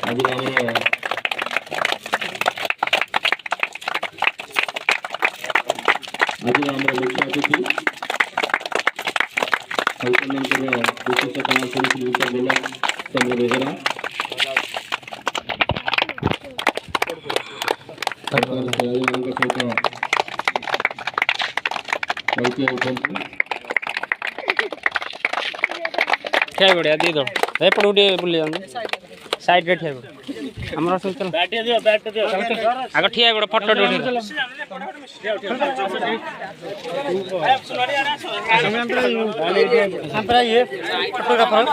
आज मुख्य अतिथि विशिष्ट कलाकुलपति गोलक चंद्र बेगरा ठिया बढ़िया दी दो एपट उठे बुले साइड रे ठिया हमरा सब चल बैठ दियो आगे ठिया बड़ फोटो उठे हम पर ये फोटोग्राफर